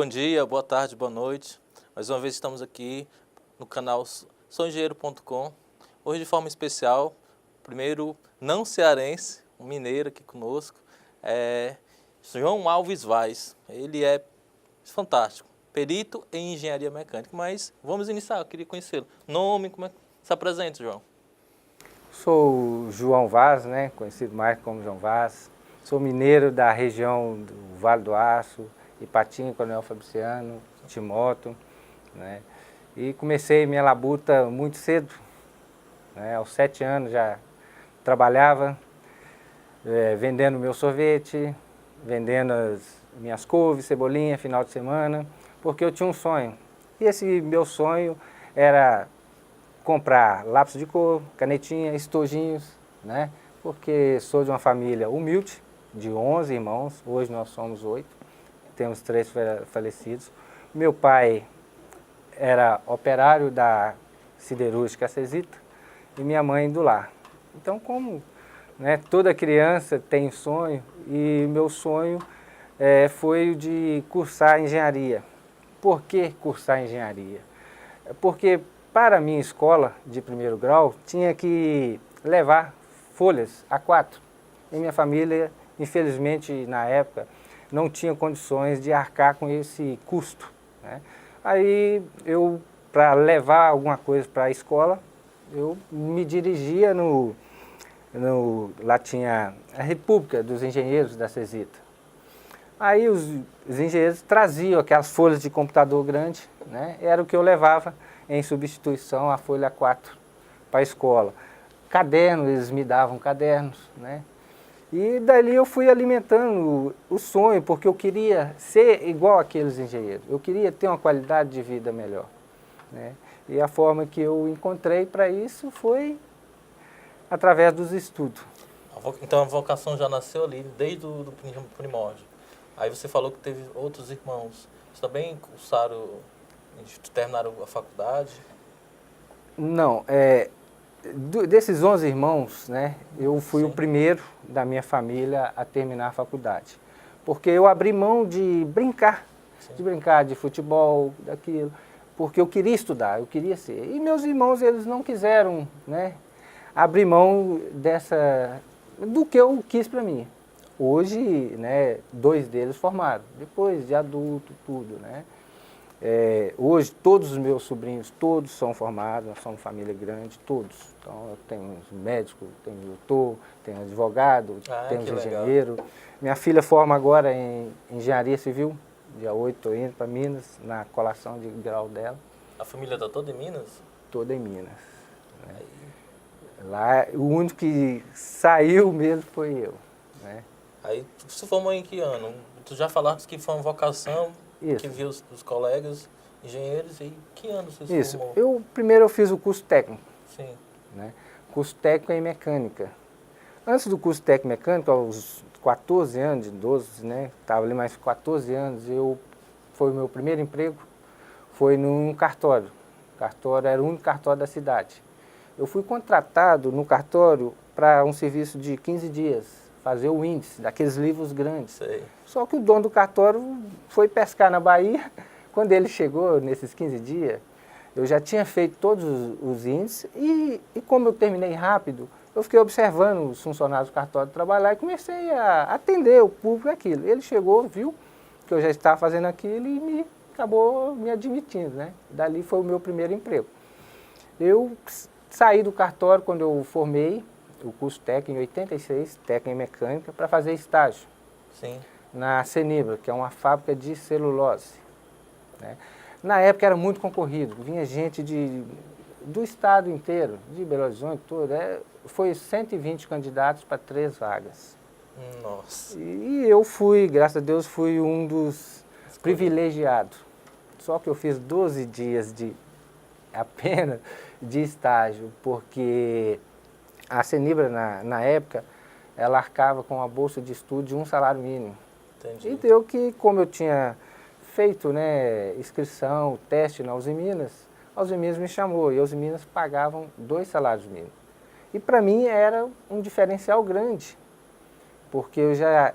Bom dia, boa tarde, boa noite. Mais uma vez estamos aqui no canal souengenheiro.com. Hoje de forma especial, primeiro não cearense, um mineiro aqui conosco, João Alves Vaz. Ele é fantástico, perito em engenharia mecânica, mas vamos iniciar, eu queria conhecê-lo. Nome, como é que se apresenta, João? Sou o João Vaz, né, conhecido mais como João Vaz. Sou mineiro da região do Vale do Aço, Ipatinga, Coronel Fabriciano, Timóteo, né? E comecei minha labuta muito cedo, né? Aos 7 anos já trabalhava vendendo meu sorvete, vendendo as minhas couves, cebolinha, final de semana, porque eu tinha um sonho. E esse meu sonho era comprar lápis de cor, canetinha, estojinhos, né? Porque sou de uma família humilde, de 11 irmãos, hoje nós somos 8, temos 3 falecidos. Meu pai era operário da siderúrgica Cesita e minha mãe do lar. Então, como, né, toda criança tem sonho, e meu sonho foi o de cursar engenharia. Por que cursar engenharia? Porque para a minha escola de primeiro grau tinha que levar folhas A4. E minha família, infelizmente, na época, não tinha condições de arcar com esse custo, né? Aí eu, para levar alguma coisa para a escola, eu me dirigia lá tinha a República dos Engenheiros da Cesita. Aí os engenheiros traziam aquelas folhas de computador grande, né? Era o que eu levava em substituição à folha 4 para a escola. Cadernos, eles me davam cadernos, né? E dali eu fui alimentando o sonho, porque eu queria ser igual àqueles engenheiros. Eu queria ter uma qualidade de vida melhor, né? E a forma que eu encontrei para isso foi através dos estudos. Então a vocação já nasceu ali, desde o primórdio. Aí você falou que teve outros irmãos. Vocês também cursaram, terminaram a faculdade? Não, desses 11 irmãos, né, eu fui o primeiro da minha família a terminar a faculdade. Porque eu abri mão de brincar de futebol, daquilo, porque eu queria estudar, eu queria ser. E meus irmãos, eles não quiseram, né, abrir mão do que eu quis para mim. Hoje, né, 2 deles formaram, depois de adulto, tudo, né. Hoje todos os meus sobrinhos, todos são formados, nós somos família grande, todos. Então eu tenho médico, tenho doutor, tenho advogado, tenho engenheiro. Legal. Minha filha forma agora em engenharia civil, dia 8 estou indo para Minas, na colação de grau dela. A família está toda em Minas? Toda em Minas, né? Lá, o único que saiu mesmo foi eu, né? Aí tu se formou em que ano? Tu já falaste que foi uma vocação. Isso. Que viu os colegas engenheiros, e que ano você se formou? Primeiro eu fiz o curso técnico. Sim. Né? Curso técnico em mecânica. Antes do curso técnico em mecânica, aos 14 anos, 12, né? Estava ali mais 14 anos, foi o meu primeiro emprego, foi num cartório. O cartório era o único cartório da cidade. Eu fui contratado no cartório para um serviço de 15 dias. Fazer o índice daqueles livros grandes. Sei. Só que o dono do cartório foi pescar na Bahia. Quando ele chegou nesses 15 dias, eu já tinha feito todos os índices e como eu terminei rápido, eu fiquei observando os funcionários do cartório trabalhar e comecei a atender o público aquilo. Ele chegou, viu que eu já estava fazendo aquilo e acabou me admitindo, né? Dali foi o meu primeiro emprego. Eu saí do cartório quando eu formei o curso técnico em 86, técnico em mecânica, para fazer estágio. Sim. Na Cenibra, que é uma fábrica de celulose, né? Na época era muito concorrido, vinha gente do estado inteiro, de Belo Horizonte, todo. Foi 120 candidatos para 3 vagas. Nossa. E eu fui, graças a Deus, fui um dos privilegiados. Só que eu fiz 12 dias apenas de estágio, porque a Cenibra, na época, ela arcava com a bolsa de estudo de 1 salário mínimo. Entendi. E deu que, como eu tinha feito, né, inscrição, teste na Uzi Minas, a Uzi Minas me chamou e a Uzi Minas pagavam 2 salários mínimos. E para mim era um diferencial grande, porque eu já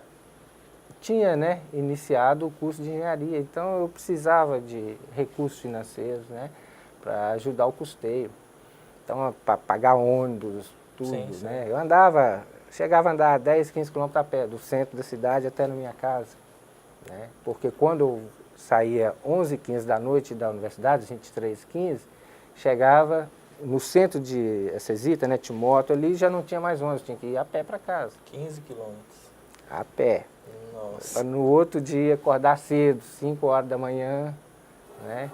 tinha, né, iniciado o curso de engenharia, então eu precisava de recursos financeiros, né, para ajudar o custeio. Então, para pagar ônibus, tudo, Sim, sim. né? Eu chegava a andar 10, 15 quilômetros a pé, do centro da cidade até na minha casa, né? Porque quando eu saía 11h15 da noite da universidade, 23h15, chegava no centro de Cesita, né, Timóteo, ali já não tinha mais ônibus, tinha que ir a pé para casa. 15 quilômetros. A pé. Nossa. Para no outro dia acordar cedo, 5 horas da manhã, né?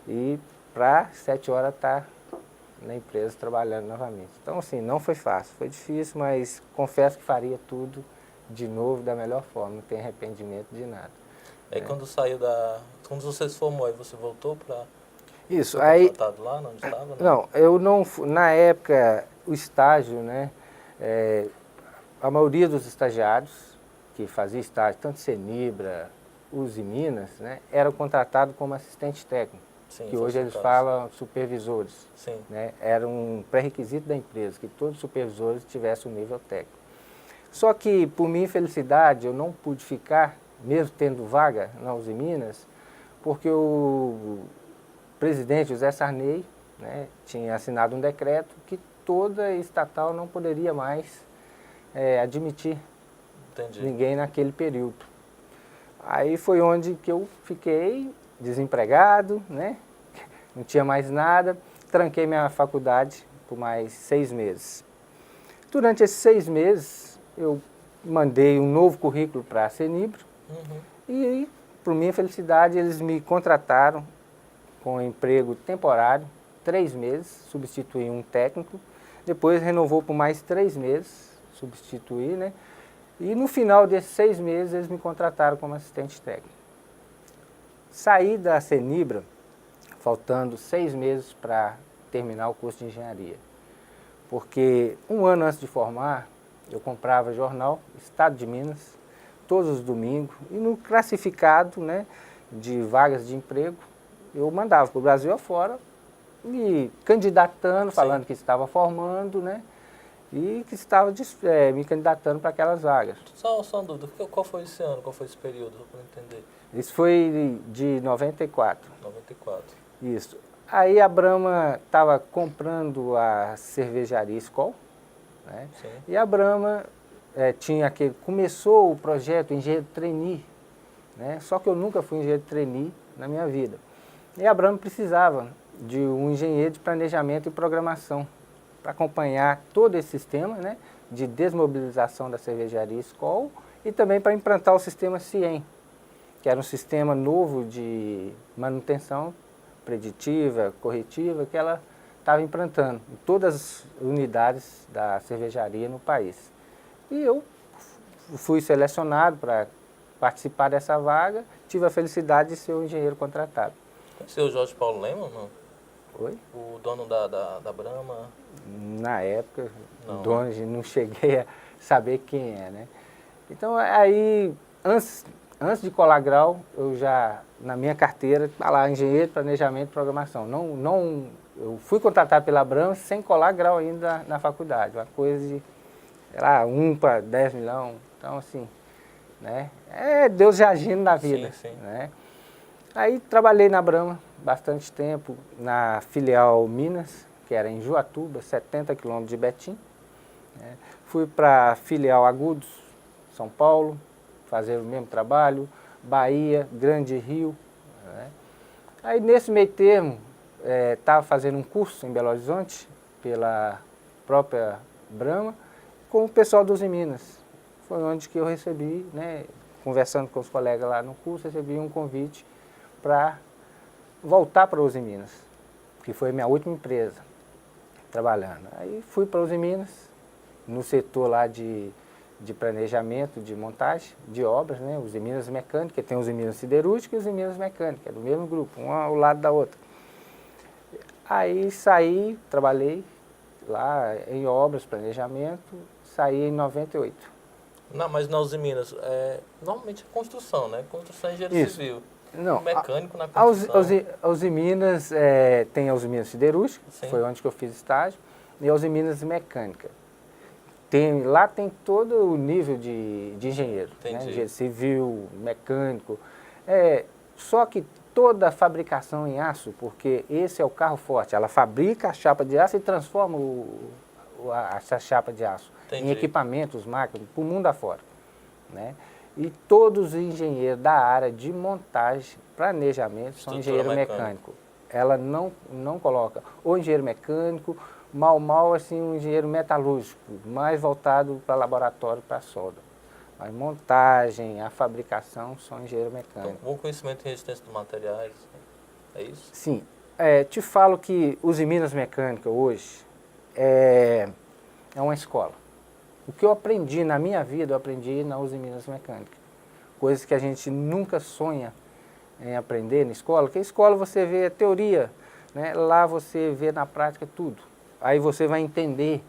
E para 7 horas estar na empresa trabalhando novamente. Então, assim, não foi fácil, foi difícil, mas confesso que faria tudo de novo da melhor forma, não tem arrependimento de nada. Aí quando saiu quando você se formou, aí você voltou para... Isso, foi aí... contratado lá, onde estava? Né? Não, eu não... Na época, o estágio, né? A maioria dos estagiários que fazia estágio, tanto Senibra, Uzi Minas, né? Eram contratados como assistente técnico. Sim, Que hoje eles caso. falam supervisores. Sim. Né? Era um pré-requisito da empresa, que todos os supervisores tivessem um nível técnico. Só que, por minha infelicidade, eu não pude ficar, mesmo tendo vaga na Uzi Minas, porque o presidente José Sarney, né, tinha assinado um decreto que toda estatal não poderia mais admitir ninguém naquele período. Aí foi onde que eu fiquei desempregado, né? Não tinha mais nada, tranquei minha faculdade por mais 6 meses. Durante esses 6 meses, eu mandei um novo currículo para a Senibra e, por minha felicidade, eles me contrataram com um emprego temporário, 3 meses, substituí um técnico, depois renovou por mais 3 meses, substituí, né? E no final desses 6 meses, eles me contrataram como assistente técnico. Saí da Senibra, faltando 6 meses para terminar o curso de engenharia. Porque um ano antes de formar, eu comprava jornal, Estado de Minas, todos os domingos, e no classificado, né, de vagas de emprego, eu mandava para o Brasil afora, me candidatando, falando que estava formando, né, e que estava me candidatando para aquelas vagas. Só uma dúvida, qual foi esse ano, qual foi esse período, para eu entender? Isso foi de 94. 94. Isso. Aí a Brahma estava comprando a cervejaria Skol, né? Sim. E a Brahma começou o projeto Engenheiro Trainee, né? Só que eu nunca fui engenheiro trainee na minha vida. E a Brahma precisava de um engenheiro de planejamento e programação para acompanhar todo esse sistema, né, de desmobilização da cervejaria Skol e também para implantar o sistema CIEM, que era um sistema novo de manutenção preditiva, corretiva, que ela estava implantando em todas as unidades da cervejaria no país. E eu fui selecionado para participar dessa vaga, tive a felicidade de ser o engenheiro contratado. Conheceu o Jorge Paulo Lema, não? Oi? O dono da Brahma? Na época, o dono, não cheguei a saber quem é, né? Então, aí, antes de colar grau, eu já, na minha carteira, tá lá, engenheiro, planejamento e programação. Eu fui contratado pela Brahma sem colar grau ainda na faculdade, uma coisa de, sei lá, 1 para 10 milhões, então assim, né? É Deus já agindo na vida, sim, sim. Né? Aí trabalhei na Brahma bastante tempo, na filial Minas, que era em Juatuba, 70 quilômetros de Betim. Né? Fui para a filial Agudos, São Paulo, fazer o mesmo trabalho, Bahia, Grande Rio. Né? Aí nesse meio termo, estava fazendo um curso em Belo Horizonte, pela própria Brahma, com o pessoal dos Minas. Foi onde que eu recebi, né, conversando com os colegas lá no curso, recebi um convite para voltar para Uzi Minas, que foi minha última empresa trabalhando. Aí fui para Uzi Minas, no setor lá de planejamento, de montagem de obras, né? Uzi Minas Mecânica, tem Uzi Minas Siderúrgica e Uzi Minas Mecânica, é do mesmo grupo, um ao lado da outra. Aí saí, trabalhei lá em obras, planejamento, saí em 98. Não, mas na Uzi Minas, normalmente é construção, né? Construção é engenheiro civil. Não, mecânico na construção. A Uzi Minas tem a Uzi Minas Siderúrgica, foi onde que eu fiz estágio, e a Uzi Minas Mecânica. Lá tem todo o nível de engenheiro, né? Entendi. Engenheiro civil, mecânico. Só que toda a fabricação em aço, porque esse é o carro forte, ela fabrica a chapa de aço e transforma essa chapa de aço Entendi. em equipamentos, máquinas, para o mundo afora, né? E todos os engenheiros da área de montagem, planejamento, são engenheiro mecânico. Ela não coloca ou engenheiro mecânico, mal assim um engenheiro metalúrgico, mais voltado para laboratório, para solda. A montagem, a fabricação são engenheiro mecânico. Então, bom conhecimento em resistência dos materiais, é isso? Sim. Te falo que os Minas Mecânica hoje é uma escola. O que eu aprendi na minha vida, eu aprendi na Uzi Minas Mecânica. Coisas que a gente nunca sonha em aprender na escola, porque a escola você vê a teoria, né? Lá você vê na prática tudo. Aí você vai entender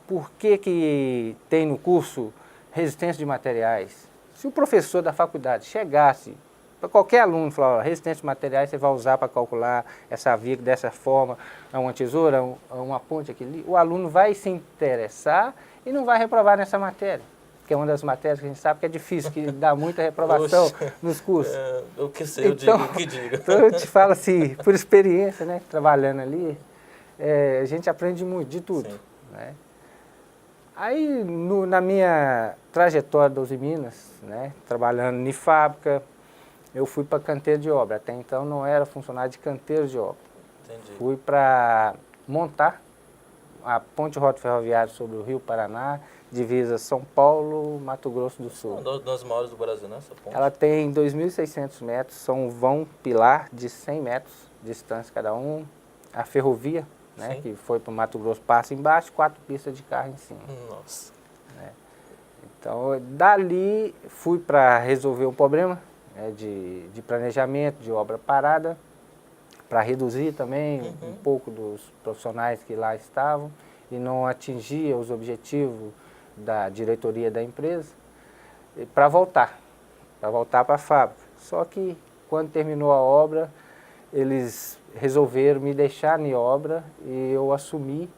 por que tem no curso resistência de materiais. Se o professor da faculdade chegasse para qualquer aluno e falar, resistência de materiais você vai usar para calcular essa viga dessa forma, uma tesoura, uma ponte aqui ali, o aluno vai se interessar e não vai reprovar nessa matéria, que é uma das matérias que a gente sabe que é difícil, que dá muita reprovação nos cursos. Eu que sei, então, eu digo o que diga. Então eu te falo assim, por experiência, né, trabalhando ali, a gente aprende muito de tudo, né? Aí, na minha trajetória da Uzi Minas, né, trabalhando em fábrica, eu fui para canteiro de obra. Até então não era funcionário de canteiro de obra. Entendi. Fui para montar a ponte rodoviária sobre o Rio Paraná, divisa São Paulo, Mato Grosso do Sul. Uma das maiores do Brasil, né, essa ponte? Ela tem 2.600 metros, são um vão pilar de 100 metros de distância cada um. A ferrovia, né, que foi para o Mato Grosso, passa embaixo, 4 pistas de carro em cima. Nossa. Então, dali fui para resolver um problema de planejamento, de obra parada, para reduzir também um pouco dos profissionais que lá estavam e não atingia os objetivos da diretoria da empresa, para voltar para a fábrica. Só que quando terminou a obra, eles resolveram me deixar em obra e eu assumi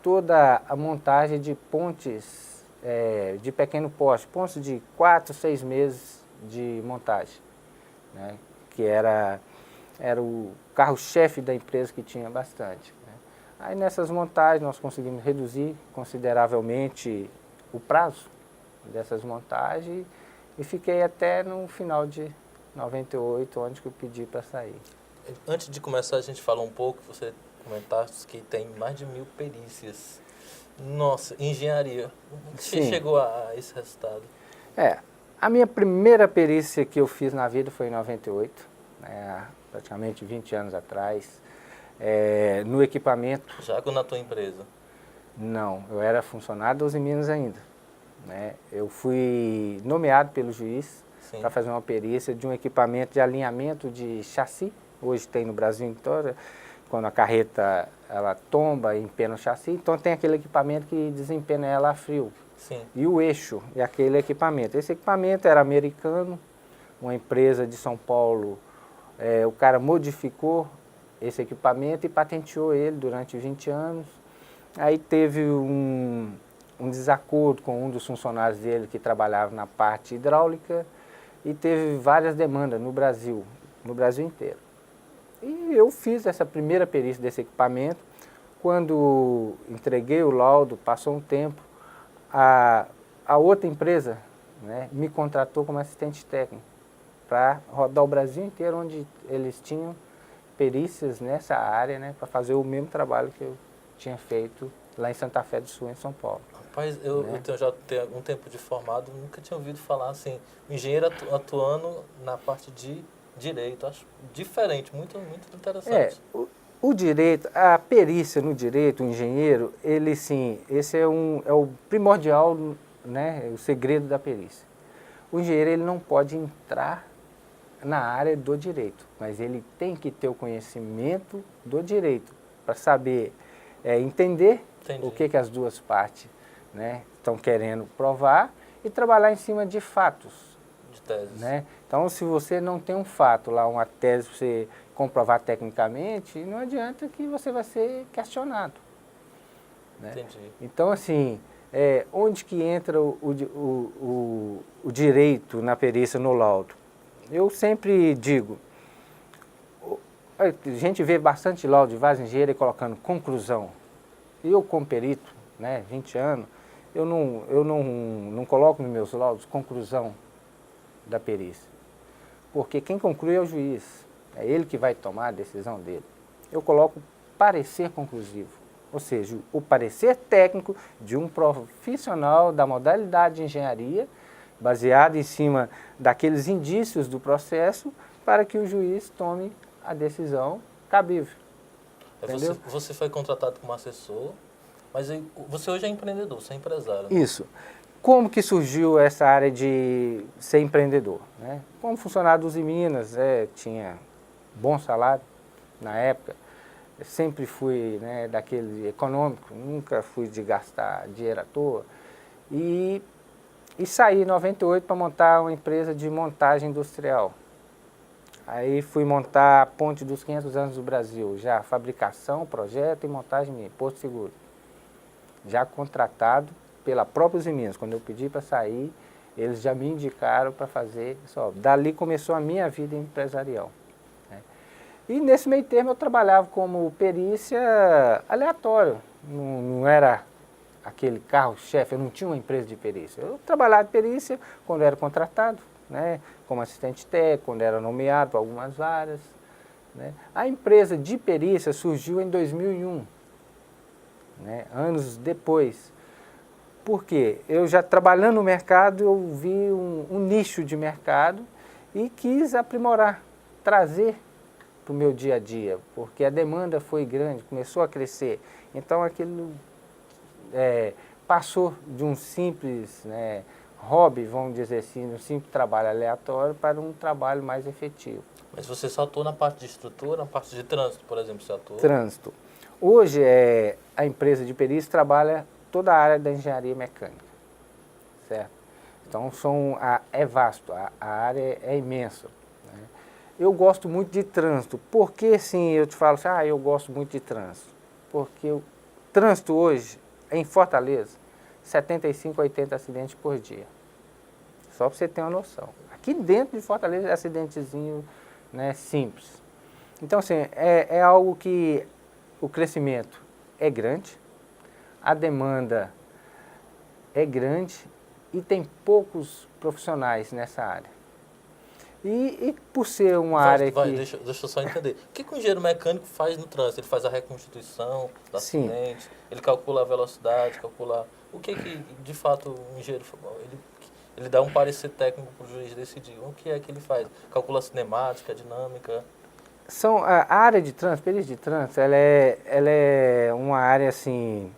toda a montagem de pontes de pequeno porte, pontes de 4, 6 meses de montagem, né? Que era o carro-chefe da empresa, que tinha bastante, né? Aí nessas montagens nós conseguimos reduzir consideravelmente o prazo dessas montagens e fiquei até no final de 98, onde que eu pedi para sair. Antes de começar, a gente falou um pouco, você comentaste que tem mais de 1000 perícias. Nossa, engenharia. Você chegou a esse resultado? A minha primeira perícia que eu fiz na vida foi em 98, né, praticamente 20 anos atrás, no equipamento. Já na tua empresa? Não, eu era funcionário da Uzi Minas ainda, né? Eu fui nomeado pelo juiz para fazer uma perícia de um equipamento de alinhamento de chassi. Hoje tem no Brasil inteiro, quando a carreta ela tomba e empena o chassi, então tem aquele equipamento que desempena ela a frio. Sim. E o eixo e aquele equipamento. Esse equipamento era americano, uma empresa de São Paulo, o cara modificou esse equipamento e patenteou ele durante 20 anos. Aí teve um desacordo com um dos funcionários dele que trabalhava na parte hidráulica e teve várias demandas no Brasil inteiro. E eu fiz essa primeira perícia desse equipamento. Quando entreguei o laudo, passou um tempo, a outra empresa, né, me contratou como assistente técnico para rodar o Brasil inteiro, onde eles tinham perícias nessa área, né, para fazer o mesmo trabalho que eu tinha feito lá em Santa Fé do Sul, em São Paulo. Rapaz, eu já tenho algum tempo de formado, nunca tinha ouvido falar assim, engenheiro atuando na parte de direito. Acho diferente, muito interessante. O direito, a perícia no direito, o engenheiro, ele sim, esse é o primordial, né, o segredo da perícia. O engenheiro ele não pode entrar na área do direito, mas ele tem que ter o conhecimento do direito para saber entender o que as duas partes, né, estão querendo provar e trabalhar em cima de fatos. De teses. Né? Então, se você não tem um fato lá, uma tese para você comprovar tecnicamente, não adianta que você vai ser questionado. Né? Entendi. Então, assim, onde que entra o direito na perícia, no laudo? Eu sempre digo, a gente vê bastante laudo de vaso engenheiro colocando conclusão. Eu, como perito, né, 20 anos, eu não coloco nos meus laudos conclusão da perícia. Porque quem conclui é o juiz, é ele que vai tomar a decisão dele. Eu coloco parecer conclusivo, ou seja, o parecer técnico de um profissional da modalidade de engenharia, baseado em cima daqueles indícios do processo, para que o juiz tome a decisão cabível. Entendeu? Você foi contratado como assessor, mas você hoje é empreendedor, você é empresário. Né? Isso. Como que surgiu essa área de ser empreendedor? Né? Como funcionário dos Minas, tinha bom salário na época, eu sempre fui, né, daquele econômico, nunca fui de gastar dinheiro à toa, e saí em 98 para montar uma empresa de montagem industrial. Aí fui montar a Ponte dos 500 anos do Brasil, já fabricação, projeto e montagem minha, Porto Seguro. Já contratado pela própria Minas. Quando eu pedi para sair, eles já me indicaram para fazer essa obra. Dali começou a minha vida empresarial. Né? E nesse meio termo eu trabalhava como perícia aleatório. Não era aquele carro-chefe, eu não tinha uma empresa de perícia. Eu trabalhava de perícia quando era contratado, né, como assistente técnico, quando era nomeado para algumas áreas. Né. A empresa de perícia surgiu em 2001, né, anos depois. Por quê? Eu já trabalhando no mercado, eu vi um nicho de mercado e quis aprimorar, trazer para o meu dia a dia, porque a demanda foi grande, começou a crescer. Então aquilo passou de um simples, né, hobby, vamos dizer assim, um simples trabalho aleatório para um trabalho mais efetivo. Mas você só atua na parte de estrutura, na parte de trânsito, por exemplo, você atua? Trânsito. Hoje a empresa de perícia trabalha toda a área da engenharia mecânica, certo? Então é vasto, a área é imensa. Né? Eu gosto muito de trânsito. Por que sim, eu te falo assim, eu gosto muito de trânsito? Porque o trânsito hoje, em Fortaleza, 75 a 80 acidentes por dia. Só para você ter uma noção. Aqui dentro de Fortaleza é acidentezinho, né, simples. Então, assim, é algo que o crescimento é grande, a demanda é grande e tem poucos profissionais nessa área. E por ser uma área que... Deixa eu só entender. O que o engenheiro mecânico faz no trânsito? Ele faz a reconstituição do acidente, ele calcula a velocidade, calcula... O que de fato o engenheiro... Ele dá um parecer técnico para o juiz decidir. O que é que ele faz? Calcula a cinemática, a dinâmica... A área de trânsito, perícia de trânsito, ela é uma área assim,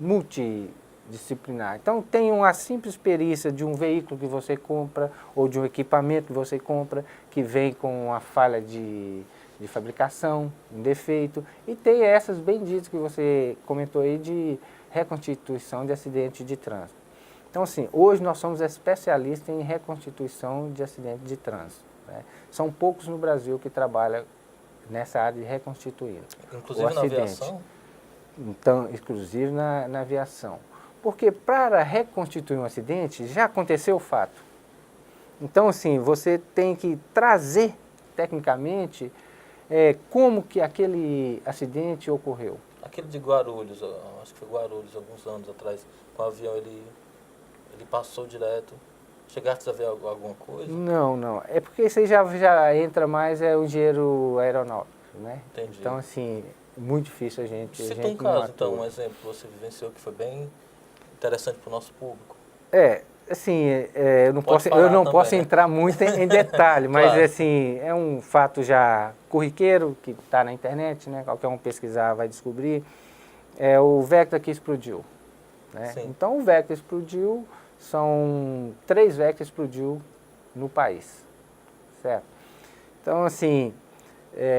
multidisciplinar. Então tem uma simples perícia de um veículo que você compra ou de um equipamento que você compra que vem com uma falha de fabricação, um defeito. E tem essas benditas que você comentou aí de reconstituição de acidente de trânsito. Então assim, hoje nós somos especialistas em reconstituição de acidente de trânsito. Né? São poucos no Brasil que trabalham nessa área de reconstituir inclusive na aviação? Então, inclusive na aviação. Porque para reconstituir um acidente, já aconteceu o fato. Então, assim, você tem que trazer, tecnicamente, como que aquele acidente ocorreu. Aquele de Guarulhos, acho que foi Guarulhos, alguns anos atrás, com o avião ele passou direto. Chegaste a ver alguma coisa? Não. É porque isso aí já entra mais o engenheiro aeronáutico, né? Entendi. Então, assim, é muito difícil a gente... Cita um caso, então, um exemplo que você vivenciou que foi bem interessante para o nosso público. Assim, eu não posso entrar muito em detalhe, mas claro. Assim, é um fato já corriqueiro, que está na internet, né? Qualquer um pesquisar vai descobrir. É o Vectra que explodiu. Né? Então, o Vectra explodiu... São 3 Vectras que explodiu no país, certo? Então, assim,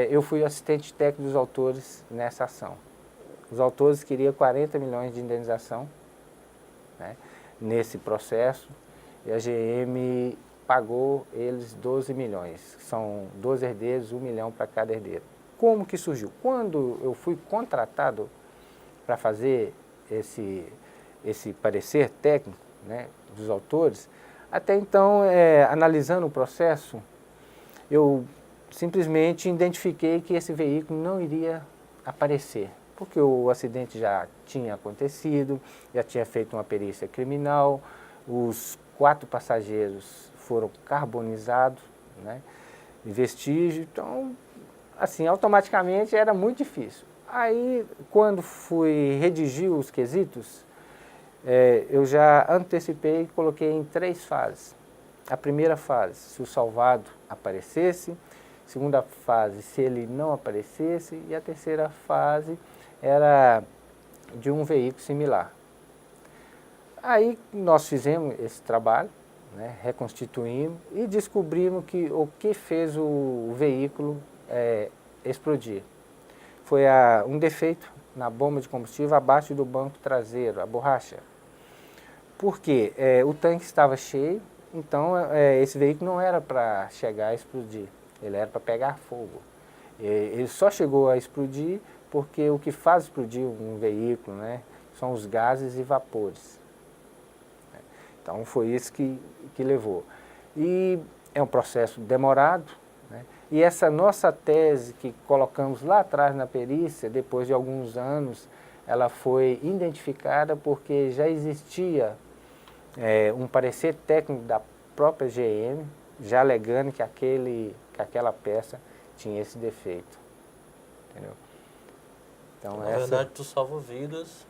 eu fui assistente técnico dos autores nessa ação. Os autores queriam 40 milhões de indenização, né, nesse processo, e a GM pagou eles 12 milhões. São 12 herdeiros, 1 milhão para cada herdeiro. Como que surgiu? Quando eu fui contratado para fazer esse parecer técnico, né, dos autores, até então, analisando o processo, eu simplesmente identifiquei que esse veículo não iria aparecer, porque o acidente já tinha acontecido, já tinha feito uma perícia criminal, os 4 passageiros foram carbonizados, né, vestígio, então, assim, automaticamente era muito difícil. Aí, quando fui redigir os quesitos, eu já antecipei e coloquei em 3 fases. A primeira fase, se o salvado aparecesse, segunda fase, se ele não aparecesse, e a terceira fase era de um veículo similar. Aí nós fizemos esse trabalho, né, reconstituímos e descobrimos que o que fez o veículo explodir foi um defeito na bomba de combustível abaixo do banco traseiro, a borracha. Por quê? O tanque estava cheio, então esse veículo não era para chegar a explodir, ele era para pegar fogo. Ele só chegou a explodir porque o que faz explodir um veículo, né, são os gases e vapores. Então foi isso que levou. E é um processo demorado, né? E essa nossa tese que colocamos lá atrás na perícia, depois de alguns anos, ela foi identificada porque já existia um parecer técnico da própria GM, já alegando que aquela peça tinha esse defeito. Entendeu? Então, na verdade, tu salva vidas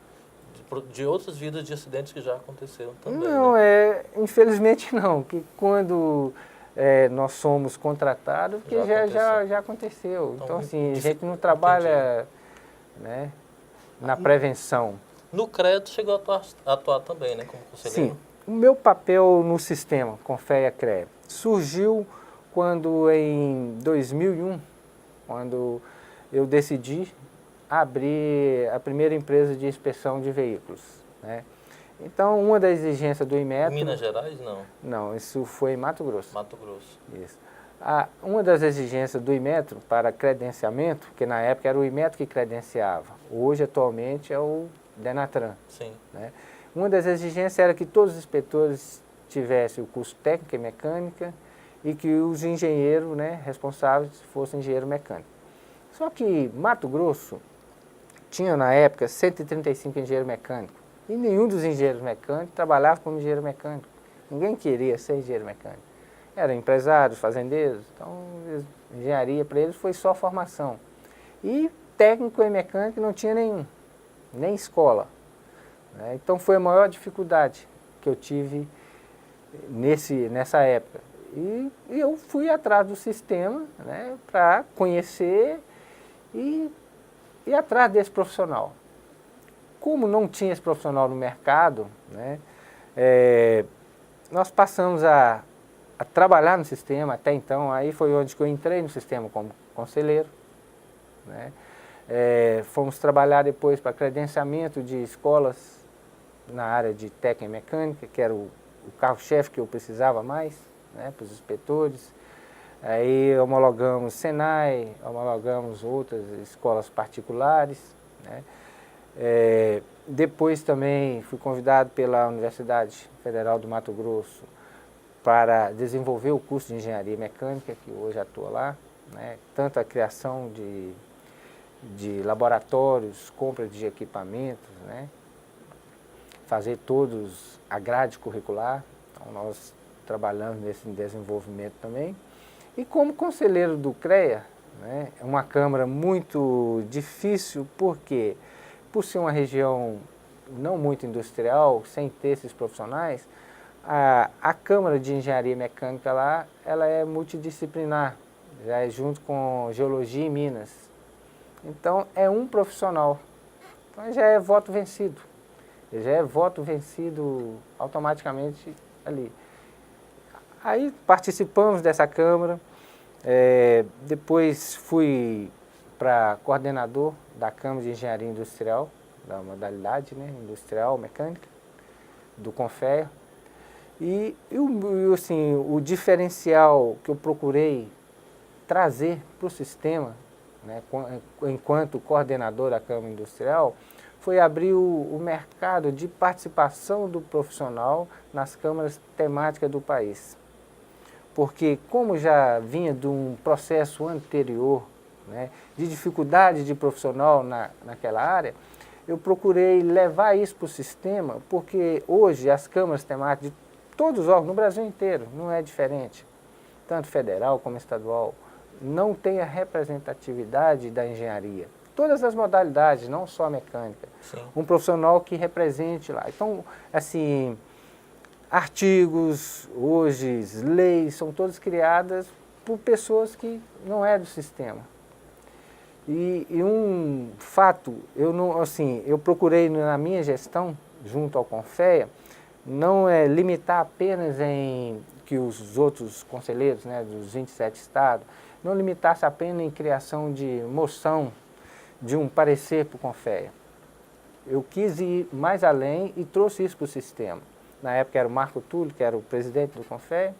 de outras vidas de acidentes que já aconteceram também. Não, né? Infelizmente não, que quando nós somos contratados, porque já aconteceu. Então assim, a gente não trabalha, né, na prevenção. No CREA, tu chegou a atuar também, né, como conselheiro? Sim, o meu papel no sistema CONFEA-CREA surgiu quando em 2001, quando eu decidi abrir a primeira empresa de inspeção de veículos, né? Então, uma das exigências do Inmetro... Em Minas Gerais, não? Não, isso foi em Mato Grosso. Mato Grosso. Isso. Uma das exigências do Inmetro para credenciamento, que na época era o Inmetro que credenciava, hoje, atualmente, é o Denatran. Sim. Né? Uma das exigências era que todos os inspetores tivessem o curso técnico e mecânica e que os engenheiros, né, responsáveis fossem engenheiro mecânico. Só que Mato Grosso tinha, na época, 135 engenheiros mecânicos. E nenhum dos engenheiros mecânicos trabalhava como engenheiro mecânico. Ninguém queria ser engenheiro mecânico. Eram empresários, fazendeiros, então engenharia para eles foi só formação. E técnico e mecânico não tinha nenhum, nem escola. Né? Então foi a maior dificuldade que eu tive nessa época. E eu fui atrás do sistema, né, para conhecer e ir atrás desse profissional. Como não tinha esse profissional no mercado, né, nós passamos a trabalhar no sistema até então. Aí foi onde que eu entrei no sistema como conselheiro. Né, fomos trabalhar depois para credenciamento de escolas na área de técnica e mecânica, que era o carro-chefe que eu precisava mais, né, para os inspetores. Aí homologamos Senai, homologamos outras escolas particulares, né. Depois também fui convidado pela Universidade Federal do Mato Grosso para desenvolver o curso de Engenharia Mecânica, que hoje atua lá, né, tanto a criação de laboratórios, compra de equipamentos, né, fazer todos a grade curricular. Então nós trabalhamos nesse desenvolvimento também. E como conselheiro do CREA, né, é uma Câmara muito difícil, porque por ser uma região não muito industrial, sem ter esses profissionais, a Câmara de Engenharia Mecânica lá, ela é multidisciplinar, já é junto com Geologia e Minas. Então é um profissional, então já é voto vencido, já é voto vencido automaticamente ali. Aí participamos dessa Câmara, depois fui para coordenador da Câmara de Engenharia Industrial, da modalidade, né, industrial, mecânica, do CONFEA. E assim, o diferencial que eu procurei trazer para o sistema, né, enquanto coordenador da Câmara Industrial, foi abrir o mercado de participação do profissional nas câmaras temáticas do país. Porque como já vinha de um processo anterior, né, de dificuldade de profissional naquela área, eu procurei levar isso para o sistema, porque hoje as câmaras temáticas de todos os órgãos, no Brasil inteiro, não é diferente, tanto federal como estadual, não tem a representatividade da engenharia. Todas as modalidades, não só a mecânica. Sim. Um profissional que represente lá. Então, assim, artigos, hoje, leis, são todas criadas por pessoas que não é do sistema. E um fato, eu procurei na minha gestão, junto ao Confea, não é limitar apenas em que os outros conselheiros, né, dos 27 estados, não limitasse apenas em criação de moção de um parecer para o Confea. Eu quis ir mais além e trouxe isso para o sistema. Na época era o Marco Túlio, que era o presidente do Confea.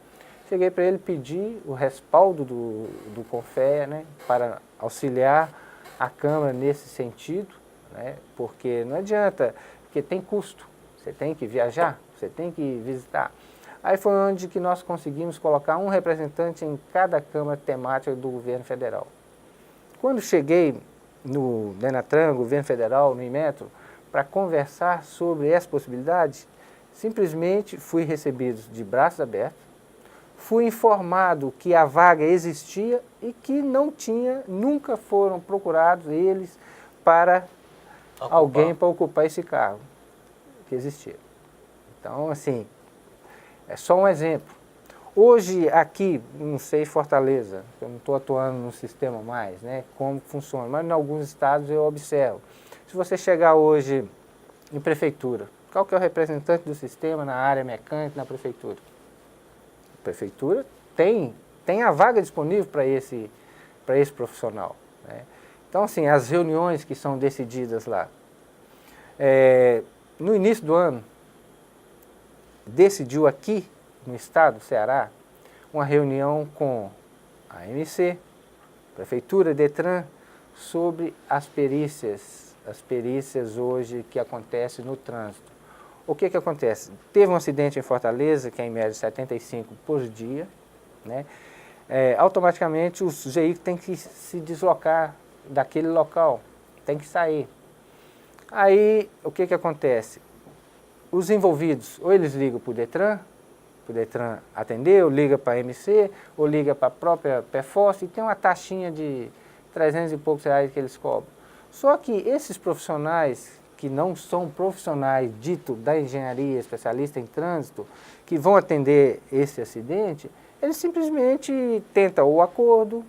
Cheguei para ele pedir o respaldo do Confea, né, para auxiliar a Câmara nesse sentido, né, porque não adianta, porque tem custo. Você tem que viajar, você tem que visitar. Aí foi onde que nós conseguimos colocar um representante em cada Câmara temática do governo federal. Quando cheguei no Denatran, governo federal, no Inmetro, para conversar sobre essa possibilidade, simplesmente fui recebido de braços abertos, fui informado que a vaga existia e que não tinha, nunca foram procurados eles para alguém para ocupar esse cargo que existia. Então, assim, é só um exemplo. Hoje, aqui, não sei, Fortaleza, eu não estou atuando no sistema mais, né, como funciona, mas em alguns estados eu observo. Se você chegar hoje em prefeitura, qual que é o representante do sistema na área mecânica na prefeitura? A prefeitura tem a vaga disponível para esse profissional, né? Então, assim, as reuniões que são decididas lá. No início do ano, decidiu aqui, no estado do Ceará, uma reunião com a AMC, Prefeitura, Detran, sobre as perícias hoje que acontecem no trânsito. O que acontece? Teve um acidente em Fortaleza, que é em média 75 por dia, né? Automaticamente os veículos têm que se deslocar daquele local, tem que sair. Aí, o que acontece? Os envolvidos, ou eles ligam para o Detran atender, ou liga para a MC, ou liga para a própria Perforce, e tem uma taxinha de 300 e poucos reais que eles cobram. Só que esses profissionais, que não são profissionais dito da engenharia, especialista em trânsito, que vão atender esse acidente, eles simplesmente tentam o acordo,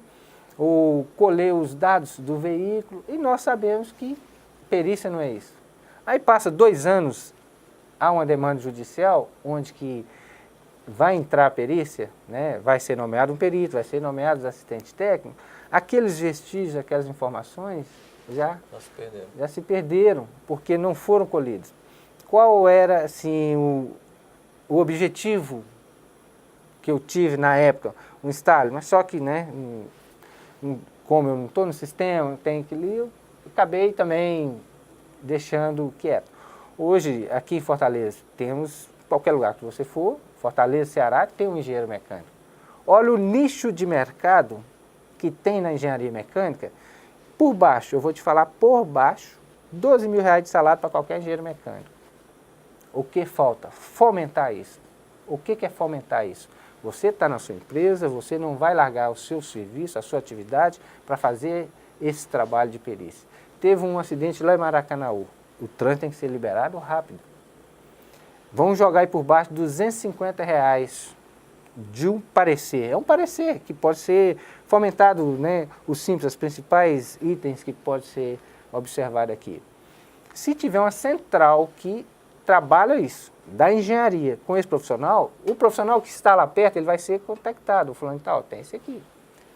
ou colher os dados do veículo, e nós sabemos que perícia não é isso. Aí passa 2 anos, há uma demanda judicial, onde que vai entrar a perícia, né, vai ser nomeado um perito, vai ser nomeado os assistentes técnicos, aqueles vestígios, aquelas informações já se perderam, porque não foram colhidos. Qual era, assim, o objetivo que eu tive na época? Um estalo, mas só que, né, como eu não estou no sistema, tenho que ler, eu acabei também deixando quieto. Hoje, aqui em Fortaleza, temos, qualquer lugar que você for, Fortaleza, Ceará, tem um engenheiro mecânico. Olha o nicho de mercado que tem na engenharia mecânica. Por baixo, eu vou te falar por baixo, 12 mil reais de salário para qualquer engenheiro mecânico. O que falta? Fomentar isso. O que é fomentar isso? Você está na sua empresa, você não vai largar o seu serviço, a sua atividade, para fazer esse trabalho de perícia. Teve um acidente lá em Maracanaú. O trânsito tem que ser liberado rápido. Vão jogar aí por baixo 250 reais de um parecer. É um parecer que pode ser fomentado, né, os simples, os principais itens que pode ser observado aqui. Se tiver uma central que trabalha isso, da engenharia, com esse profissional, o profissional que está lá perto, ele vai ser contactado, falando, tal, tem esse aqui.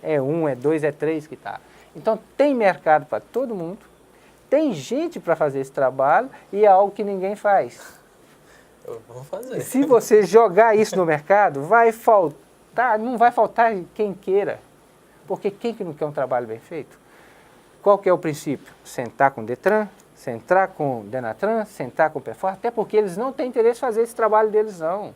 É 1, é 2, é 3 que está. Então tem mercado para todo mundo, tem gente para fazer esse trabalho e é algo que ninguém faz. Vamos fazer. Se você jogar isso no mercado, vai faltar, não vai faltar quem queira. Porque quem que não quer um trabalho bem feito? Qual que é o princípio? Sentar com o Detran, Você entrar com o Denatran, você entrar com o PEFOR, até porque eles não têm interesse em fazer esse trabalho deles, não.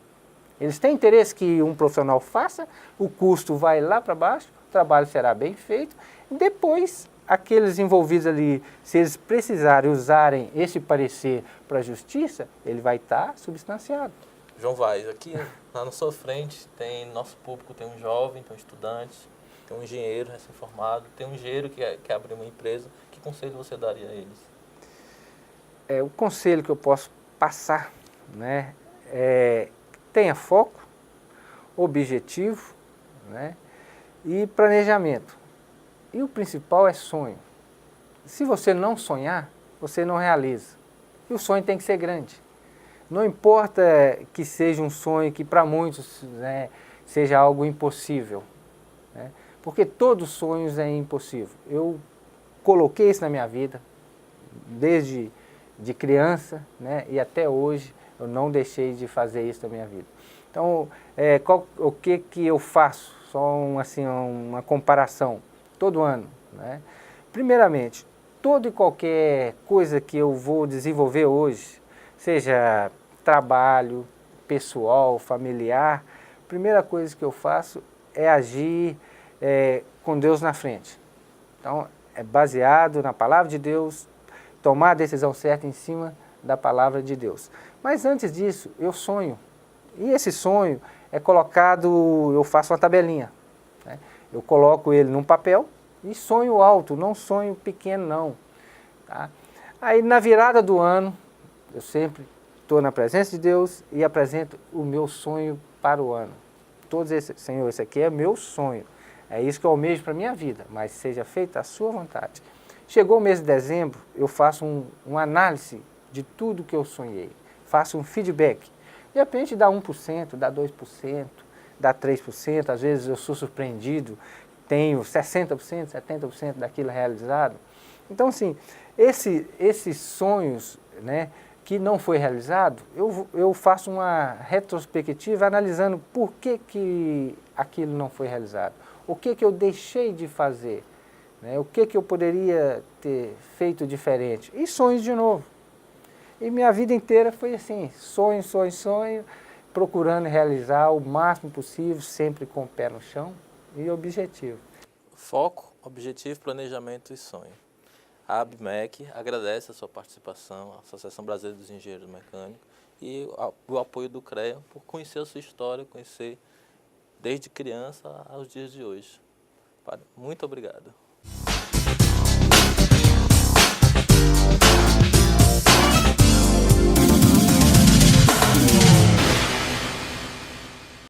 Eles têm interesse que um profissional faça, o custo vai lá para baixo, o trabalho será bem feito, e depois aqueles envolvidos ali, se eles precisarem usarem esse parecer para a justiça, ele vai estar substanciado. João Vaz, aqui lá na sua frente tem nosso público, tem um jovem, tem um estudante, tem um engenheiro recém-formado, tem um engenheiro que quer abrir uma empresa. Que conselho você daria a eles? O conselho que eu posso passar, né, tenha foco, objetivo, né, e planejamento. E o principal é sonho. Se você não sonhar, você não realiza. E o sonho tem que ser grande. Não importa que seja um sonho que para muitos, né, seja algo impossível, né, porque todos os sonhos é impossível. Eu coloquei isso na minha vida, desde de criança, né, e até hoje eu não deixei de fazer isso na minha vida. Então, o que eu faço? Só uma comparação, todo ano, né? Primeiramente, toda e qualquer coisa que eu vou desenvolver hoje, seja trabalho, pessoal, familiar, a primeira coisa que eu faço é agir com Deus na frente. Então, é baseado na palavra de Deus, tomar a decisão certa em cima da palavra de Deus. Mas antes disso, eu sonho. E esse sonho é colocado, eu faço uma tabelinha, né? Eu coloco ele num papel e sonho alto, não sonho pequeno não. Tá? Aí na virada do ano, eu sempre estou na presença de Deus e apresento o meu sonho para o ano. Senhor, esse aqui é meu sonho. É isso que eu almejo para a minha vida, mas seja feita a sua vontade. Chegou o mês de dezembro, eu faço uma análise de tudo que eu sonhei. Faço um feedback. De repente dá 1%, dá 2%, dá 3%. Às vezes eu sou surpreendido, tenho 60%, 70% daquilo realizado. Então, assim, esses sonhos, né, que não foi realizado, eu faço uma retrospectiva analisando por que aquilo não foi realizado. O que eu deixei de fazer, né? O que eu poderia ter feito diferente. E sonhos de novo. E minha vida inteira foi assim, sonho, sonho, sonho, procurando realizar o máximo possível, sempre com o pé no chão e objetivo. Foco, objetivo, planejamento e sonho. A ABMEC agradece a sua participação, a Associação Brasileira dos Engenheiros Mecânicos, e o apoio do CREA por conhecer a sua história, conhecer desde criança aos dias de hoje. Muito obrigado.